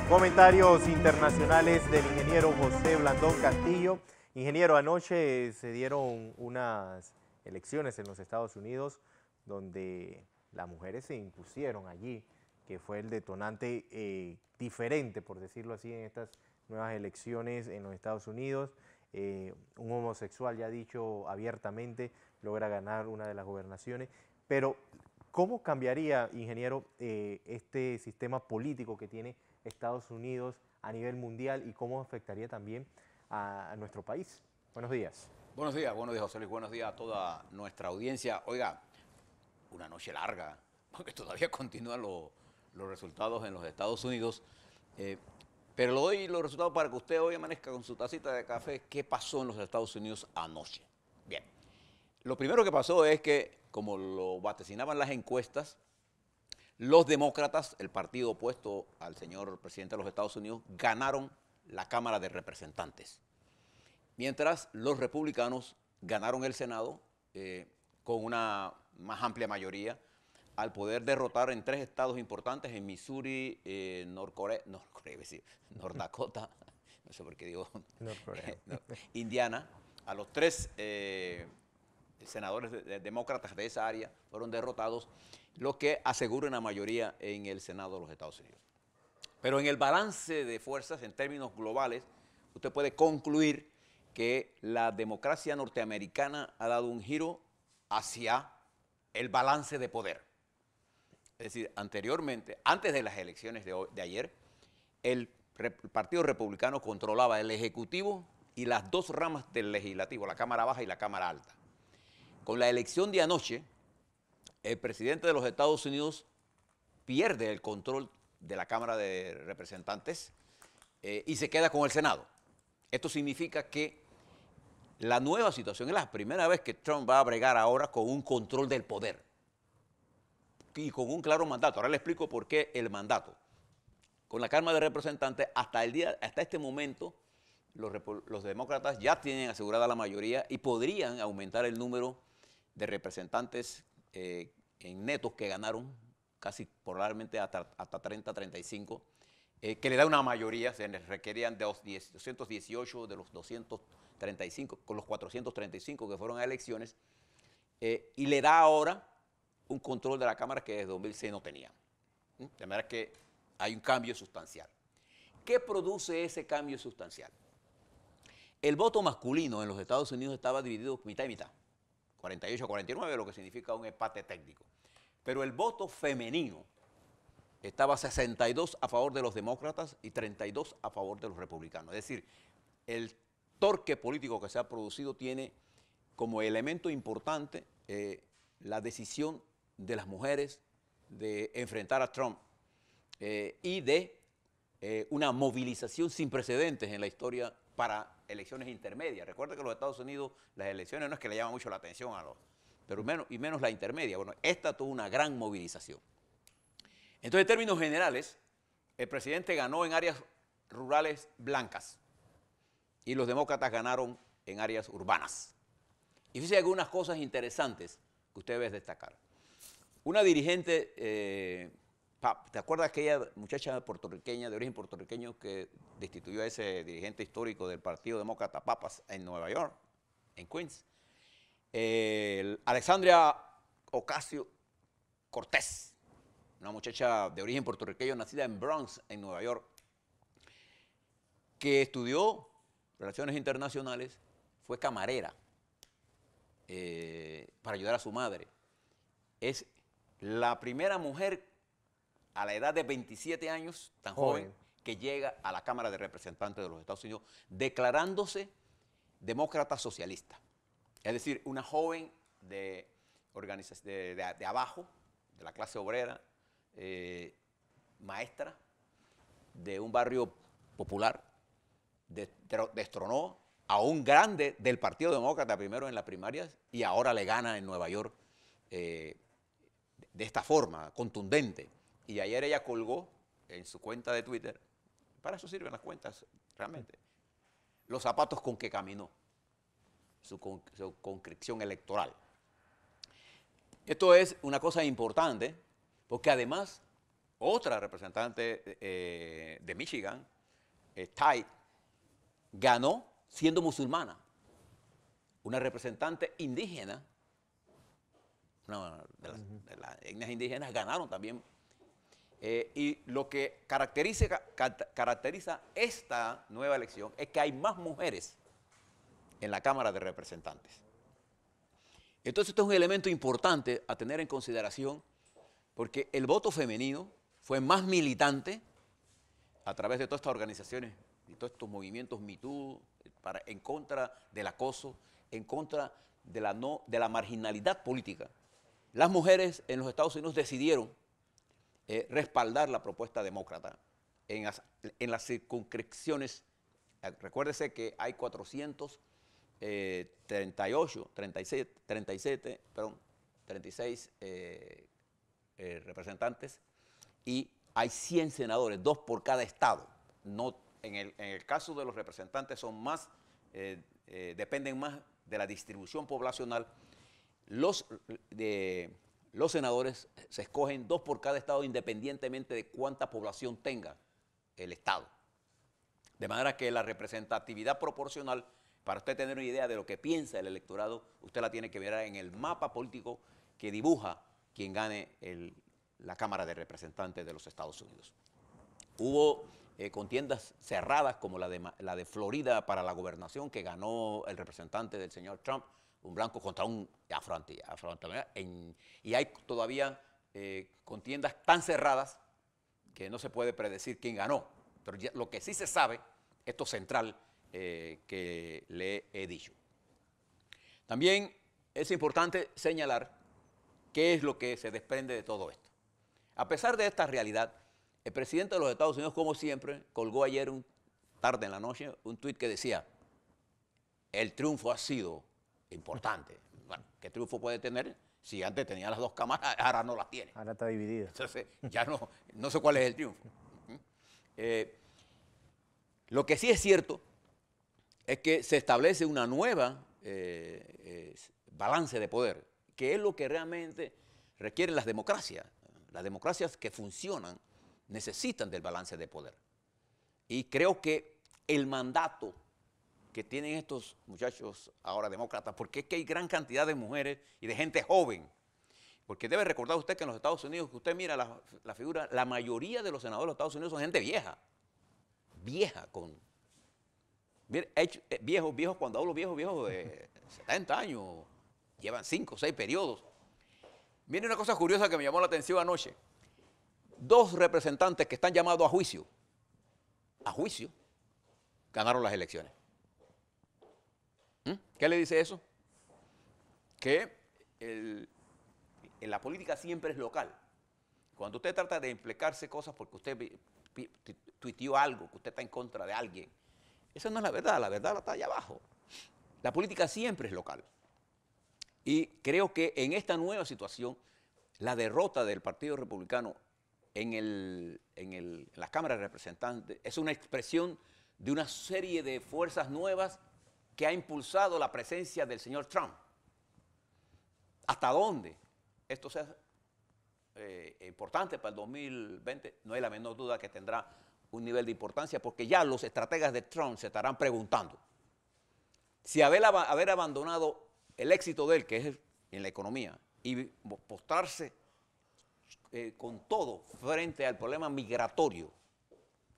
Comentarios internacionales del ingeniero José Blandón Castillo. Ingeniero, anoche se dieron unas elecciones en los Estados Unidos donde las mujeres se impusieron allí, que fue el detonante diferente, por decirlo así, en estas nuevas elecciones en los Estados Unidos. Un homosexual, ya dicho abiertamente, logra ganar una de las gobernaciones. Pero, ¿cómo cambiaría, ingeniero, este sistema político que tiene Estados Unidos a nivel mundial y cómo afectaría también a nuestro país? Buenos días. Buenos días, José Luis. Buenos días a toda nuestra audiencia. Oiga, una noche larga, porque todavía continúan los resultados en los Estados Unidos. Pero le doy los resultados para que usted hoy amanezca con su tacita de café. ¿Qué pasó en los Estados Unidos anoche? Bien, lo primero que pasó es que, como lo vaticinaban las encuestas, los demócratas, el partido opuesto al señor presidente de los Estados Unidos, ganaron la Cámara de Representantes. Mientras los republicanos ganaron el Senado con una más amplia mayoría al poder derrotar en 3 estados importantes, en Missouri, North Dakota, no sé por qué digo, Indiana, a los 3 senadores demócratas de esa área fueron derrotados, lo que asegura una mayoría en el Senado de los Estados Unidos. Pero en el balance de fuerzas, en términos globales, usted puede concluir que la democracia norteamericana ha dado un giro hacia el balance de poder. Es decir, anteriormente, antes de las elecciones de ayer, el Partido Republicano controlaba el Ejecutivo y las 2 ramas del Legislativo, la Cámara Baja y la Cámara Alta. Con la elección de anoche, el presidente de los Estados Unidos pierde el control de la Cámara de Representantes y se queda con el Senado. Esto significa que la nueva situación es la primera vez que Trump va a bregar ahora con un control del poder y con un claro mandato. Ahora le explico por qué el mandato. Con la Cámara de Representantes, hasta este momento, los demócratas ya tienen asegurada la mayoría y podrían aumentar el número de representantes en netos que ganaron, casi probablemente hasta 30, 35, que le da una mayoría. Se les requerían de los 218 de los 235, con los 435 que fueron a elecciones, y le da ahora un control de la Cámara que desde 2006 no tenía. De manera que hay un cambio sustancial. ¿Qué produce ese cambio sustancial? El voto masculino en los Estados Unidos estaba dividido mitad y mitad, 48 a 49, lo que significa un empate técnico. Pero el voto femenino estaba 62 a favor de los demócratas y 32 a favor de los republicanos. Es decir, el torque político que se ha producido tiene como elemento importante la decisión de las mujeres de enfrentar a Trump y de una movilización sin precedentes en la historia para elecciones intermedias. Recuerda que en los Estados Unidos las elecciones no es que le llaman mucho la atención a los, pero menos la intermedia. Bueno, esta tuvo una gran movilización. Entonces, en términos generales, el presidente ganó en áreas rurales blancas y los demócratas ganaron en áreas urbanas. Y fíjense algunas cosas interesantes que usted debe destacar. Una dirigente, ¿te acuerdas aquella muchacha puertorriqueña, de origen puertorriqueño, que destituyó a ese dirigente histórico del Partido Demócrata, Papas, en Nueva York, en Queens? Alexandria Ocasio-Cortez, una muchacha de origen puertorriqueño nacida en Bronx, en Nueva York, que estudió Relaciones Internacionales, fue camarera para ayudar a su madre. Es la primera mujer a la edad de 27 años, tan joven, que llega a la Cámara de Representantes de los Estados Unidos declarándose demócrata socialista. Es decir, una joven de abajo, de la clase obrera, maestra de un barrio popular, destronó a un grande del Partido Demócrata primero en las primarias y ahora le gana en Nueva York de esta forma, contundente. Y ayer ella colgó en su cuenta de Twitter, para eso sirven las cuentas realmente, los zapatos con que caminó, su concreción electoral. Esto es una cosa importante porque además otra representante de Michigan, Tide, ganó siendo musulmana. Una representante indígena, de las etnias indígenas ganaron también. Y lo que caracteriza esta nueva elección es que hay más mujeres en la Cámara de Representantes. Entonces, esto es un elemento importante a tener en consideración porque el voto femenino fue más militante a través de todas estas organizaciones y todos estos movimientos Me Too, en contra del acoso, en contra de la marginalidad política. Las mujeres en los Estados Unidos decidieron respaldar la propuesta demócrata en las circunscripciones. Recuérdese que hay 36 representantes y hay 100 senadores, 2 por cada estado. No, en el caso de los representantes son más, dependen más de la distribución poblacional. Los senadores se escogen 2 por cada estado independientemente de cuánta población tenga el estado. De manera que la representatividad proporcional, para usted tener una idea de lo que piensa el electorado, usted la tiene que ver en el mapa político que dibuja quien gane la Cámara de Representantes de los Estados Unidos. Hubo contiendas cerradas como la de Florida para la gobernación que ganó el representante del señor Trump, un blanco contra un afroamericano, y hay todavía contiendas tan cerradas que no se puede predecir quién ganó. Pero ya, lo que sí se sabe, esto central que le he dicho. También es importante señalar qué es lo que se desprende de todo esto. A pesar de esta realidad, el presidente de los Estados Unidos, como siempre, colgó ayer, tarde en la noche, un tuit que decía: el triunfo ha sido importante. Bueno, ¿qué triunfo puede tener si antes tenía las 2 cámaras, ahora no las tiene? Ahora está dividida. Entonces, ya no sé cuál es el triunfo. Lo que sí es cierto es que se establece una nueva balance de poder, que es lo que realmente requieren las democracias. Las democracias que funcionan necesitan del balance de poder. Y creo que el mandato que tienen estos muchachos ahora demócratas, porque es que hay gran cantidad de mujeres y de gente joven, porque debe recordar usted que en los Estados Unidos, que usted mira la figura, la mayoría de los senadores de los Estados Unidos son gente vieja, viejos, cuando hablo viejos de 70 años, llevan 5 o 6 periodos. Miren una cosa curiosa que me llamó la atención anoche. 2 representantes que están llamados a juicio, ganaron las elecciones. ¿Qué le dice eso? Que en la política siempre es local. Cuando usted trata de implicarse cosas porque usted tuiteó algo, que usted está en contra de alguien, esa no es la verdad está allá abajo. La política siempre es local. Y creo que en esta nueva situación, la derrota del Partido Republicano en la Cámara de Representantes es una expresión de una serie de fuerzas nuevas que ha impulsado la presencia del señor Trump. ¿Hasta dónde esto sea importante para el 2020? No hay la menor duda que tendrá un nivel de importancia, porque ya los estrategas de Trump se estarán preguntando si haber abandonado el éxito de él, que es en la economía, y postrarse con todo frente al problema migratorio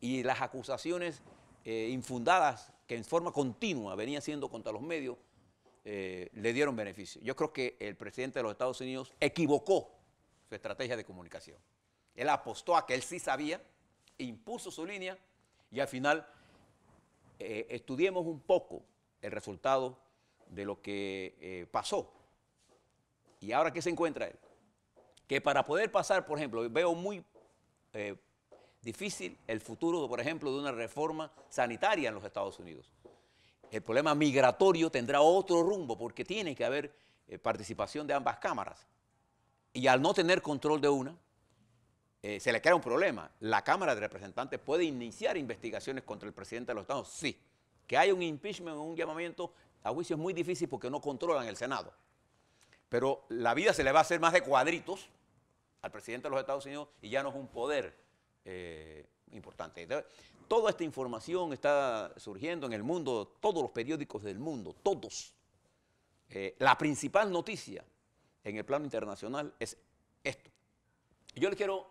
y las acusaciones infundadas que en forma continua venía siendo contra los medios, le dieron beneficio. Yo creo que el presidente de los Estados Unidos equivocó su estrategia de comunicación. Él apostó a que él sí sabía, impuso su línea y al final estudiemos un poco el resultado de lo que pasó. ¿Y ahora qué se encuentra él? Que para poder pasar, por ejemplo, veo muy difícil el futuro, por ejemplo, de una reforma sanitaria en los Estados Unidos. El problema migratorio tendrá otro rumbo porque tiene que haber participación de ambas cámaras. Y al no tener control de una, se le crea un problema. La Cámara de Representantes puede iniciar investigaciones contra el presidente de los Estados Unidos, sí. Que haya un impeachment o un llamamiento a juicio es muy difícil porque no controlan el Senado. Pero la vida se le va a hacer más de cuadritos al presidente de los Estados Unidos y ya no es un poder importante. Entonces, toda esta información está surgiendo en el mundo, todos los periódicos del mundo, todos. La principal noticia en el plano internacional es esto. Yo le quiero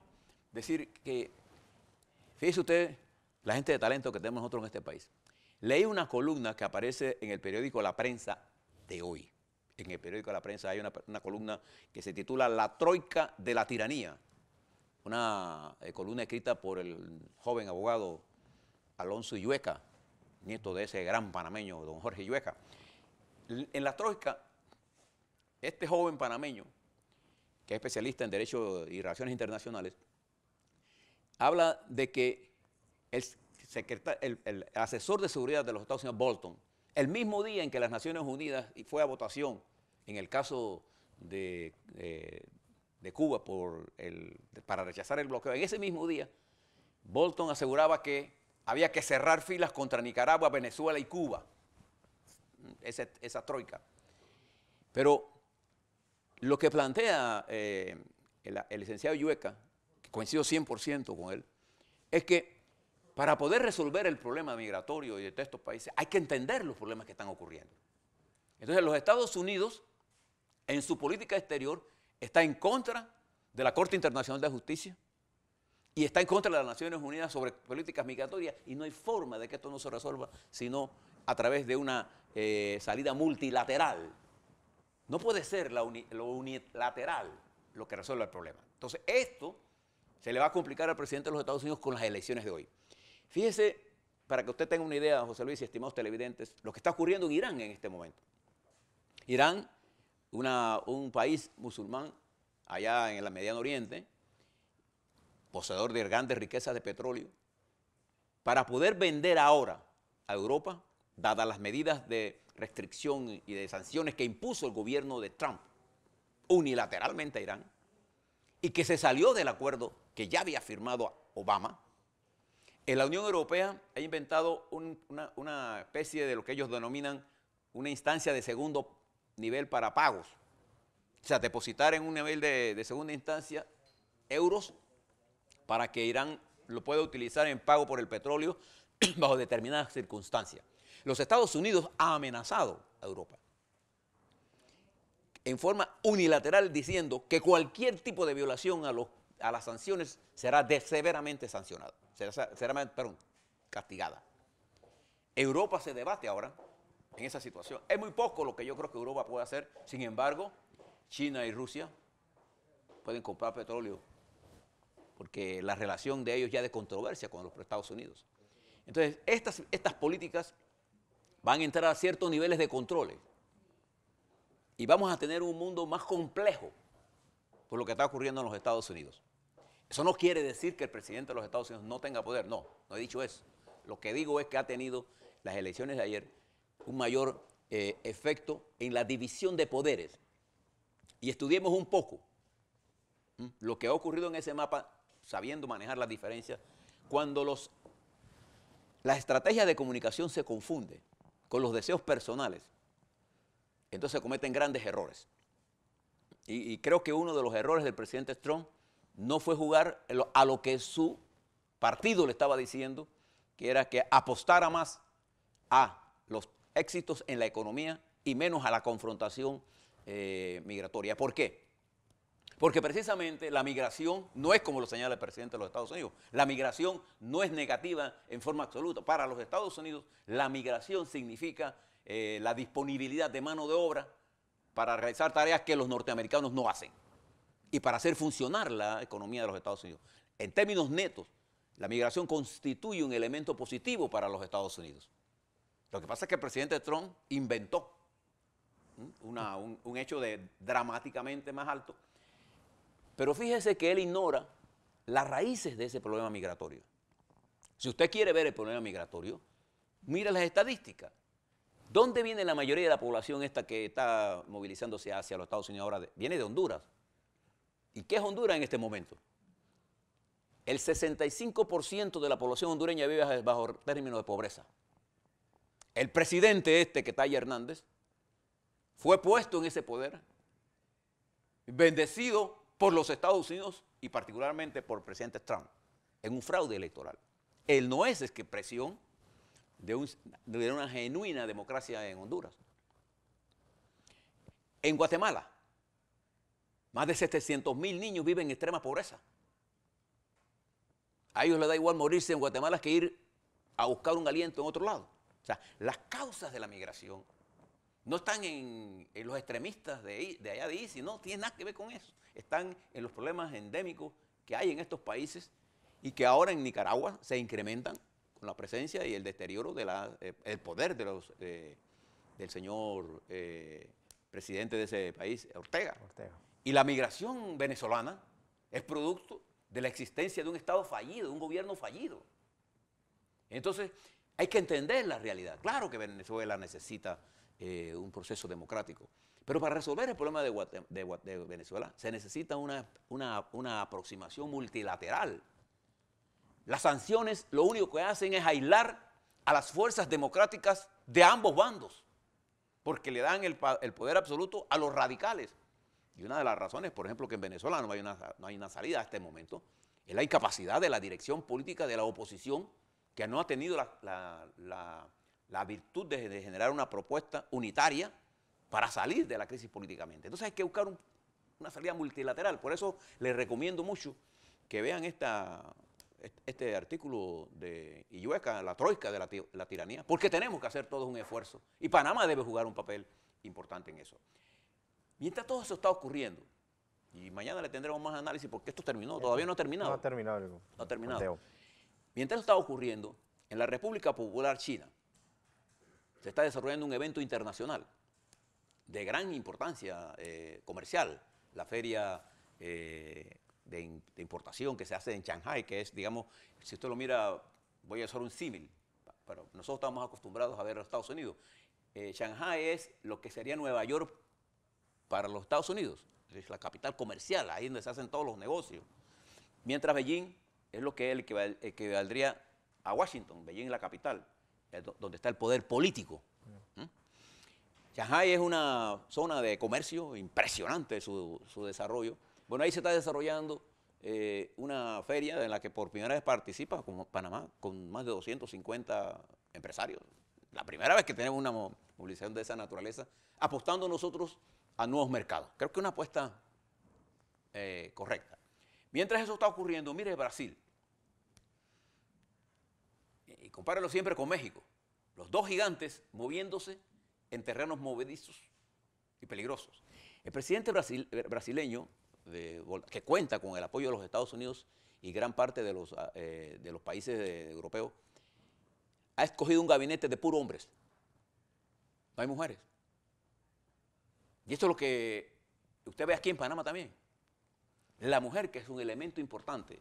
decir que, fíjese usted, la gente de talento que tenemos nosotros en este país. Leí una columna que aparece en el periódico La Prensa de hoy. En el periódico La Prensa hay una columna que se titula La Troika de la Tiranía. Una columna escrita por el joven abogado Alonso Illueca, nieto de ese gran panameño, don Jorge Illueca. En la Troika, este joven panameño, que es especialista en Derecho y Relaciones Internacionales, habla de que el asesor de seguridad de los Estados Unidos, Bolton, el mismo día en que las Naciones Unidas fue a votación en el caso de Cuba para rechazar el bloqueo, en ese mismo día, Bolton aseguraba que había que cerrar filas contra Nicaragua, Venezuela y Cuba, esa troika. Pero lo que plantea el licenciado Illueca, que coincido 100% con él, es que para poder resolver el problema migratorio de estos países hay que entender los problemas que están ocurriendo. Entonces los Estados Unidos, en su política exterior, está en contra de la Corte Internacional de Justicia y está en contra de las Naciones Unidas sobre políticas migratorias, y no hay forma de que esto no se resuelva sino a través de una salida multilateral. No puede ser lo unilateral lo que resuelva el problema. Entonces esto se le va a complicar al presidente de los Estados Unidos con las elecciones de hoy. Fíjese, para que usted tenga una idea, José Luis y estimados televidentes, lo que está ocurriendo en Irán en este momento. Irán, un país musulmán allá en el Mediano Oriente, poseedor de grandes riquezas de petróleo, para poder vender ahora a Europa, dadas las medidas de restricción y de sanciones que impuso el gobierno de Trump unilateralmente a Irán, y que se salió del acuerdo que ya había firmado Obama. En la Unión Europea ha inventado una especie de lo que ellos denominan una instancia de segundo nivel para pagos. O sea, depositar en un nivel de segunda instancia euros para que Irán lo pueda utilizar en pago por el petróleo bajo determinadas circunstancias. Los Estados Unidos ha amenazado a Europa en forma unilateral diciendo que cualquier tipo de violación a las sanciones será severamente sancionada, será castigada. Europa se debate ahora en esa situación. Es muy poco lo que yo creo que Europa puede hacer. Sin embargo, China y Rusia pueden comprar petróleo porque la relación de ellos ya de controversia con los Estados Unidos. Entonces, estas políticas van a entrar a ciertos niveles de controles y vamos a tener un mundo más complejo por lo que está ocurriendo en los Estados Unidos. Eso no quiere decir que el presidente de los Estados Unidos no tenga poder, no he dicho eso. Lo que digo es que ha tenido las elecciones de ayer un mayor efecto en la división de poderes. Y estudiemos un poco lo que ha ocurrido en ese mapa, sabiendo manejar las diferencias, cuando las estrategias de comunicación se confunden con los deseos personales, entonces se cometen grandes errores. Y creo que uno de los errores del presidente Trump no fue jugar a lo que su partido le estaba diciendo, que era que apostara más a los éxitos en la economía y menos a la confrontación migratoria. ¿Por qué? Porque precisamente la migración no es como lo señala el presidente de los Estados Unidos. La migración no es negativa en forma absoluta. Para los Estados Unidos, la migración significa la disponibilidad de mano de obra para realizar tareas que los norteamericanos no hacen y para hacer funcionar la economía de los Estados Unidos. En términos netos, la migración constituye un elemento positivo para los Estados Unidos. Lo que pasa es que el presidente Trump inventó un hecho dramáticamente más alto, pero fíjese que él ignora las raíces de ese problema migratorio. Si usted quiere ver el problema migratorio, mire las estadísticas. ¿Dónde viene la mayoría de la población esta que está movilizándose hacia los Estados Unidos ahora? Viene de Honduras. ¿Y qué es Honduras en este momento? El 65% de la población hondureña vive bajo términos de pobreza. El presidente que Talle Hernández, fue puesto en ese poder, bendecido por los Estados Unidos y particularmente por el presidente Trump en un fraude electoral. Él no es expresión de una genuina democracia en Honduras. En Guatemala, más de 700.000 niños viven en extrema pobreza. A ellos les da igual morirse en Guatemala que ir a buscar un aliento en otro lado. O sea, las causas de la migración no están en los extremistas de allá de ISIS, no tiene nada que ver con eso. Están en los problemas endémicos que hay en estos países y que ahora en Nicaragua se incrementan con la presencia y el deterioro del poder del señor presidente de ese país, Ortega. Y la migración venezolana es producto de la existencia de un Estado fallido, de un gobierno fallido. Entonces, hay que entender la realidad. Claro que Venezuela necesita un proceso democrático, pero para resolver el problema de Venezuela se necesita una aproximación multilateral. Las sanciones lo único que hacen es aislar a las fuerzas democráticas de ambos bandos, porque le dan el poder absoluto a los radicales. Y una de las razones, por ejemplo, que en Venezuela no hay una salida a este momento, es la incapacidad de la dirección política de la oposición, que no ha tenido la virtud de generar una propuesta unitaria para salir de la crisis políticamente. Entonces hay que buscar una salida multilateral. Por eso les recomiendo mucho que vean este artículo de Illueca, la troika de la tiranía, porque tenemos que hacer todos un esfuerzo. Y Panamá debe jugar un papel importante en eso. Mientras todo eso está ocurriendo, y mañana le tendremos más análisis porque esto terminó, todavía no ha terminado. No ha terminado. No ha terminado. Mientras eso está ocurriendo, en la República Popular China se está desarrollando un evento internacional de gran importancia comercial, la feria de importación que se hace en Shanghái, que es, digamos, si usted lo mira, voy a hacer un símil, pero nosotros estamos acostumbrados a ver a los Estados Unidos. Shanghái es lo que sería Nueva York para los Estados Unidos, es la capital comercial, ahí donde se hacen todos los negocios. Mientras Beijing es lo que equivaldría a Washington, Beijing es la capital, donde está el poder político. Shanghái es una zona de comercio impresionante su desarrollo. Bueno, ahí se está desarrollando una feria en la que por primera vez participa, como Panamá, con más de 250 empresarios. La primera vez que tenemos una movilización de esa naturaleza, apostando nosotros a nuevos mercados. Creo que es una apuesta correcta. Mientras eso está ocurriendo, mire Brasil, y compárelo siempre con México, los dos gigantes moviéndose en terrenos movedizos y peligrosos. El presidente brasileño, que cuenta con el apoyo de los Estados Unidos y gran parte de los países europeos, ha escogido un gabinete de puros hombres. No hay mujeres. Y esto es lo que usted ve aquí en Panamá también. La mujer, que es un elemento importante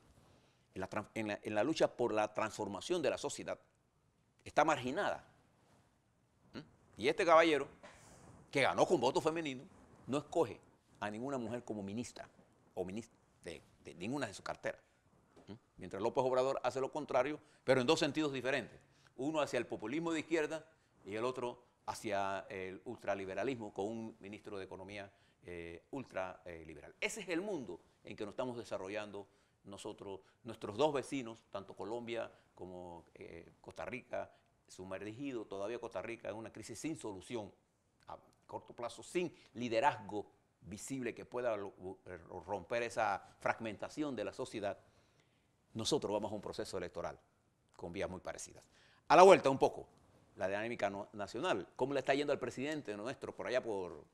en la lucha por la transformación de la sociedad, está marginada. Y este caballero, que ganó con voto femenino, no escoge a ninguna mujer como ministra o ministra de ninguna de sus carteras. Mientras López Obrador hace lo contrario, pero en dos sentidos diferentes. Uno hacia el populismo de izquierda y el otro hacia el ultraliberalismo con un ministro de Economía ultraliberal. Ese es el mundo en que nos estamos desarrollando nosotros, nuestros dos vecinos, tanto Colombia como Costa Rica, sumergido todavía Costa Rica en una crisis sin solución a corto plazo, sin liderazgo visible que pueda romper esa fragmentación de la sociedad. Nosotros vamos a un proceso electoral con vías muy parecidas. A la vuelta un poco, la dinámica nacional, cómo le está yendo al presidente nuestro por allá por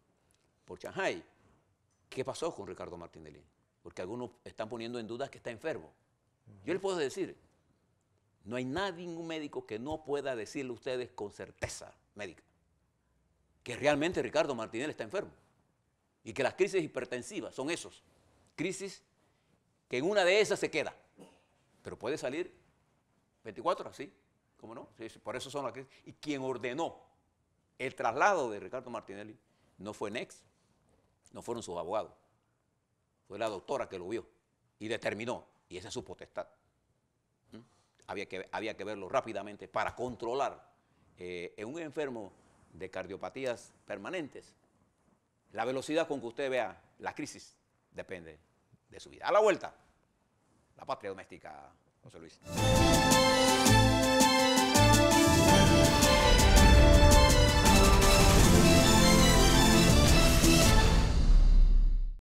Shanghái. ¿Qué pasó con Ricardo Martinelli? Porque algunos están poniendo en duda que está enfermo. Yo les puedo decir, no hay nadie, ningún médico que no pueda decirle a ustedes con certeza médica que realmente Ricardo Martinelli está enfermo y que las crisis hipertensivas son esos, crisis que en una de esas se queda, pero puede salir 24 así, ¿cómo no? Sí, por eso son las crisis. Y quien ordenó el traslado de Ricardo Martinelli no fue Nex, no fueron sus abogados, fue la doctora que lo vio y determinó, y esa es su potestad. Había que verlo rápidamente para controlar en un enfermo de cardiopatías permanentes. La velocidad con que usted vea la crisis depende de su vida. A la vuelta, la patria doméstica, José Luis.